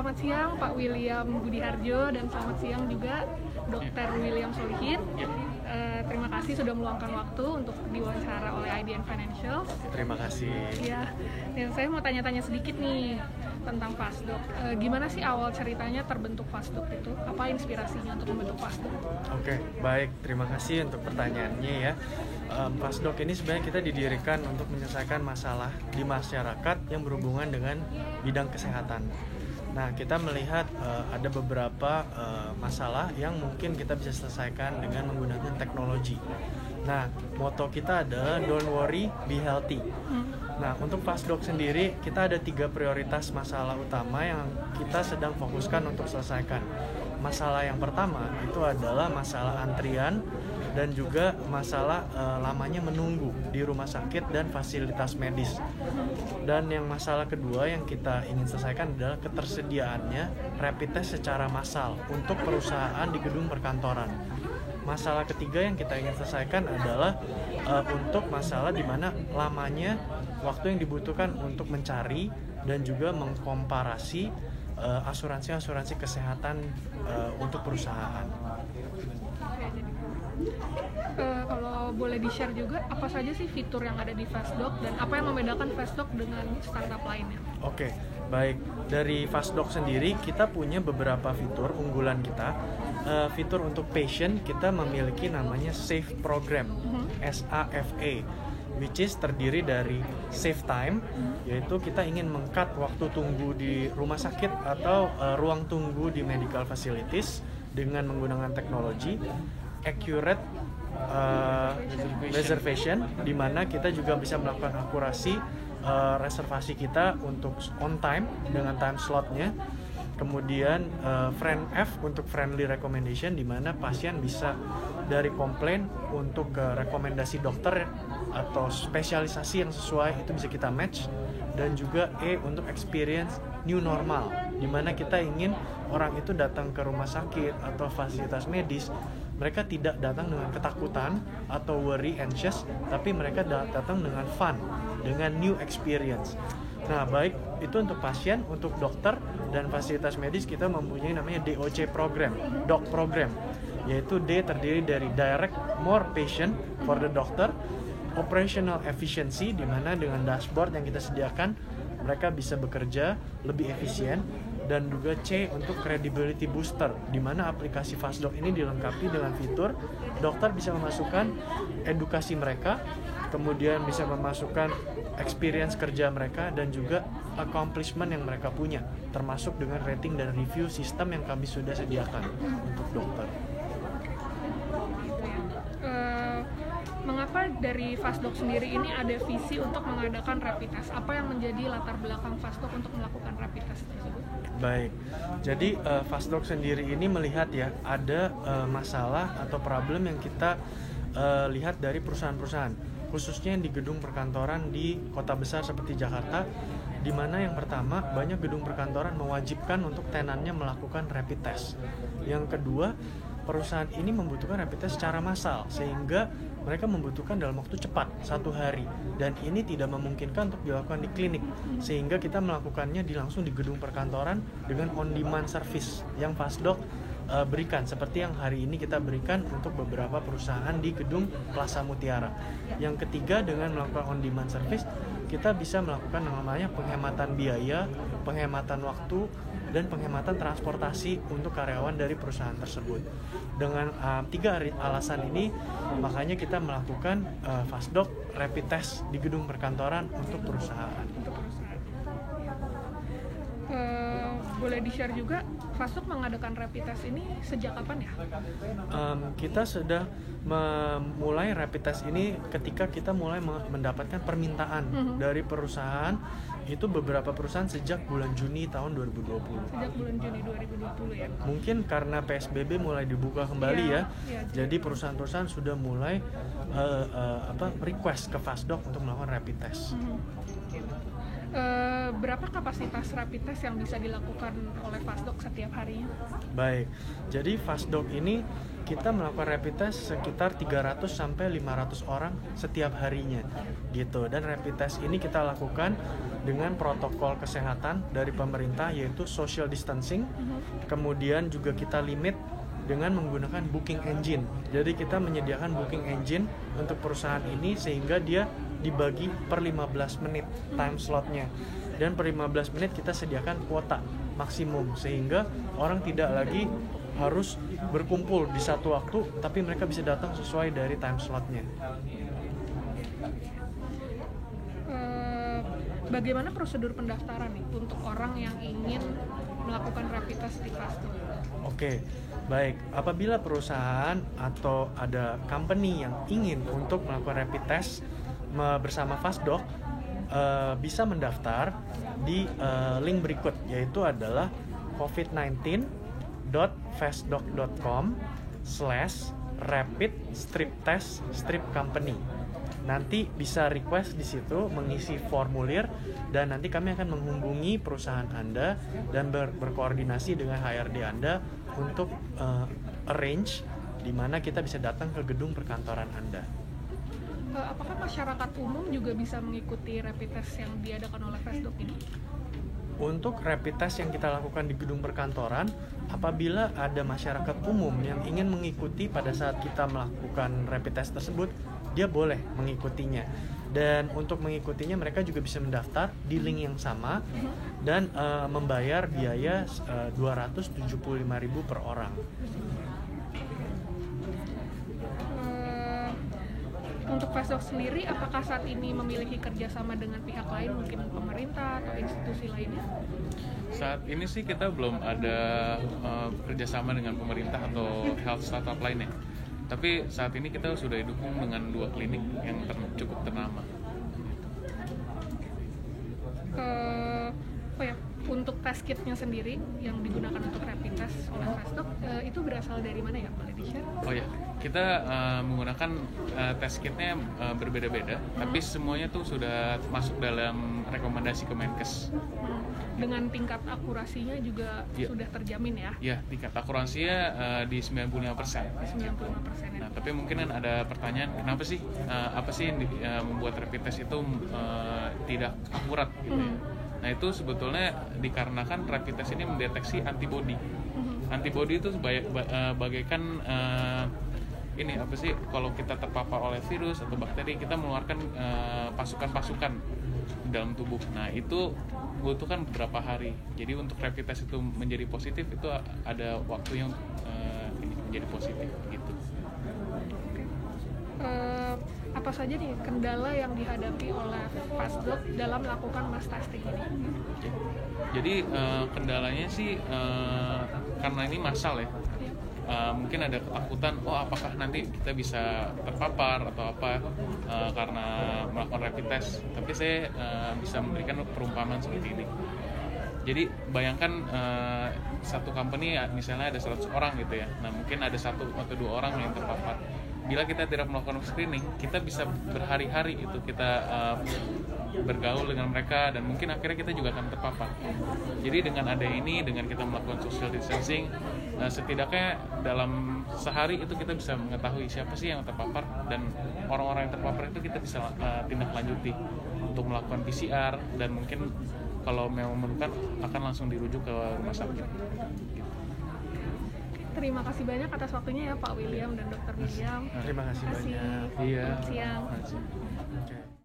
Selamat siang Pak William Budiharjo dan selamat siang juga Dr. William Solihin. Terima kasih sudah meluangkan waktu untuk diwawancara oleh IDN Financial. Terima kasih. Ya, dan saya mau tanya-tanya sedikit nih tentang Fastdoc. Gimana sih awal ceritanya terbentuk Fastdoc itu? Apa inspirasinya untuk membentuk Fastdoc? Oke, baik. Terima kasih untuk pertanyaannya ya. Fastdoc ini sebenarnya kita didirikan untuk menyelesaikan masalah di masyarakat yang berhubungan dengan bidang kesehatan. Nah, kita melihat ada beberapa masalah yang mungkin kita bisa selesaikan dengan menggunakan teknologi. Nah, moto kita adalah don't worry, be healthy. Nah, untuk Fastdoc sendiri, kita ada 3 prioritas masalah utama yang kita sedang fokuskan untuk selesaikan. Masalah yang pertama itu adalah masalah antrian dan juga masalah lamanya menunggu di rumah sakit dan fasilitas medis. Dan yang masalah kedua yang kita ingin selesaikan adalah ketersediaannya rapid test secara massal untuk perusahaan di gedung perkantoran. Masalah ketiga yang kita ingin selesaikan adalah untuk masalah di mana lamanya waktu yang dibutuhkan untuk mencari dan juga mengkomparasi asuransi kesehatan untuk perusahaan. Kalau boleh di-share juga, apa saja sih fitur yang ada di Fastdoc dan apa yang membedakan Fastdoc dengan startup lainnya? Oke, baik. Dari Fastdoc sendiri, kita punya beberapa fitur unggulan kita. Fitur untuk patient, kita memiliki namanya SAFE Program, SAFA, which is terdiri dari save time, yaitu kita ingin meng-cut waktu tunggu di rumah sakit atau ruang tunggu di medical facilities dengan menggunakan teknologi. Accurate reservation, di mana kita juga bisa melakukan akurasi reservasi kita untuk on time dengan time slotnya. Kemudian untuk friendly recommendation, di mana pasien bisa dari komplain untuk rekomendasi dokter atau spesialisasi yang sesuai itu bisa kita match. Dan juga untuk experience new normal, di mana kita ingin orang itu datang ke rumah sakit atau fasilitas medis, mereka tidak datang dengan ketakutan atau worry, anxious, tapi mereka datang dengan fun, dengan new experience. Nah, baik itu untuk pasien, untuk dokter dan fasilitas medis, kita mempunyai namanya DOC program, DOC program, yaitu D terdiri dari direct more patient for the doctor, operational efficiency, di mana dengan dashboard yang kita sediakan mereka bisa bekerja lebih efisien. Dan juga C untuk credibility booster, di mana aplikasi Fastdoc ini dilengkapi dengan fitur dokter bisa memasukkan edukasi mereka, kemudian bisa memasukkan experience kerja mereka dan juga accomplishment yang mereka punya, termasuk dengan rating dan review sistem yang kami sudah sediakan untuk dokter. Mengapa dari Fastdoc sendiri ini ada visi untuk mengadakan rapid test? Apa yang menjadi latar belakang Fastdoc untuk melakukan rapid test tersebut? Baik, jadi Fastdoc sendiri ini melihat ya ada masalah atau problem yang kita lihat dari perusahaan-perusahaan, khususnya di gedung perkantoran di kota besar seperti Jakarta, di mana yang pertama banyak gedung perkantoran mewajibkan untuk tenannya melakukan rapid test. Yang kedua, perusahaan ini membutuhkan rapid test secara massal, sehingga mereka membutuhkan dalam waktu cepat, 1 hari, dan ini tidak memungkinkan untuk dilakukan di klinik, sehingga kita melakukannya langsung di gedung perkantoran dengan on-demand service yang Fastdoc berikan, seperti yang hari ini kita berikan untuk beberapa perusahaan di gedung Plaza Mutiara. Yang ketiga, dengan melakukan on-demand service, kita bisa melakukan namanya penghematan biaya, penghematan waktu, dan penghematan transportasi untuk karyawan dari perusahaan tersebut. Dengan 3 alasan ini, makanya kita melakukan Fastdoc rapid test di gedung perkantoran untuk perusahaan. Boleh di-share juga, Fastdoc mengadakan rapid test ini sejak kapan ya? Kita sudah memulai rapid test ini ketika kita mulai mendapatkan permintaan dari perusahaan. Itu beberapa perusahaan sejak bulan Juni tahun 2020. Sejak bulan Juni 2020 ya? Mungkin karena PSBB mulai dibuka kembali ya. Jadi perusahaan-perusahaan sudah mulai request ke Fastdoc untuk melakukan rapid test. Berapa kapasitas rapid test yang bisa dilakukan oleh Fastdoc setiap harinya? Baik, jadi Fastdoc ini kita melakukan rapid test sekitar 300 sampai 500 orang setiap harinya gitu. Dan rapid test ini kita lakukan dengan protokol kesehatan dari pemerintah, yaitu social distancing. Kemudian juga kita limit dengan menggunakan booking engine. Jadi kita menyediakan booking engine untuk perusahaan ini sehingga dia dibagi per 15 menit time slotnya. Dan per 15 menit kita sediakan kuota maksimum sehingga orang tidak lagi harus berkumpul di satu waktu, tapi mereka bisa datang sesuai dari time slotnya. Bagaimana prosedur pendaftaran nih untuk orang yang ingin melakukan rapid test di Fastdoc? Oke, baik. Apabila perusahaan atau ada company yang ingin untuk melakukan rapid test bersama Fastdoc, bisa mendaftar di link berikut, yaitu adalah covid19.fastdoc.com/rapid-test-company. Nanti bisa request di situ, mengisi formulir, dan nanti kami akan menghubungi perusahaan Anda dan berkoordinasi dengan HRD Anda untuk arrange di mana kita bisa datang ke gedung perkantoran Anda. Apakah masyarakat umum juga bisa mengikuti rapid test yang diadakan oleh Fastdoc ini? Untuk rapid test yang kita lakukan di gedung perkantoran, apabila ada masyarakat umum yang ingin mengikuti pada saat kita melakukan rapid test tersebut, dia boleh mengikutinya. Dan untuk mengikutinya mereka juga bisa mendaftar di link yang sama dan membayar biaya 275.000 per orang. Untuk Fastdoc sendiri, apakah saat ini memiliki kerjasama dengan pihak lain, mungkin pemerintah atau institusi lainnya? Saat ini sih kita belum ada kerjasama dengan pemerintah atau health startup lainnya. Tapi saat ini kita sudah didukung dengan 2 klinik yang cukup ternama. Untuk test kitnya sendiri yang digunakan untuk rapid test oleh Fastdoc, itu berasal dari mana ya, boleh di-share? Oh ya, kita menggunakan test kitnya berbeda-beda, tapi semuanya tuh sudah masuk dalam rekomendasi Kemenkes. Dengan tingkat akurasinya juga sudah terjamin ya? Ya, tingkat akurasinya di 95%. 95% ya? Nah, tapi mungkin kan ada pertanyaan, kenapa sih, apa sih yang membuat rapid test itu tidak akurat gitu ya? Nah, itu sebetulnya dikarenakan rapid test ini mendeteksi antibody. Antibody itu bagaikan ini apa sih, kalau kita terpapar oleh virus atau bakteri, kita mengeluarkan pasukan-pasukan dalam tubuh. Nah, itu membutuhkan beberapa hari. Jadi untuk rapid test itu menjadi positif, itu ada waktu yang menjadi positif gitu. Apa saja nih kendala yang dihadapi oleh Fastdoc dalam melakukan mass testing ini? Jadi kendalanya sih karena ini massal ya. Mungkin ada ketakutan, apakah nanti kita bisa terpapar atau apa karena melakukan rapid test. Tapi saya bisa memberikan perumpamaan seperti ini. Jadi bayangkan satu company misalnya ada 100 orang gitu ya. Nah, mungkin ada 1 atau 2 orang yang terpapar. Bila kita tidak melakukan screening, kita bisa berhari-hari itu kita bergaul dengan mereka, dan mungkin akhirnya kita juga akan terpapar. Jadi dengan ada ini, dengan kita melakukan social distancing, setidaknya dalam sehari itu kita bisa mengetahui siapa sih yang terpapar, dan orang-orang yang terpapar itu kita bisa tindak lanjuti untuk melakukan PCR, dan mungkin kalau memang memerlukan akan langsung dirujuk ke rumah sakit. Terima kasih banyak atas waktunya ya Pak William dan Dr. William. Terima kasih banyak. Iya. Siang. Okay.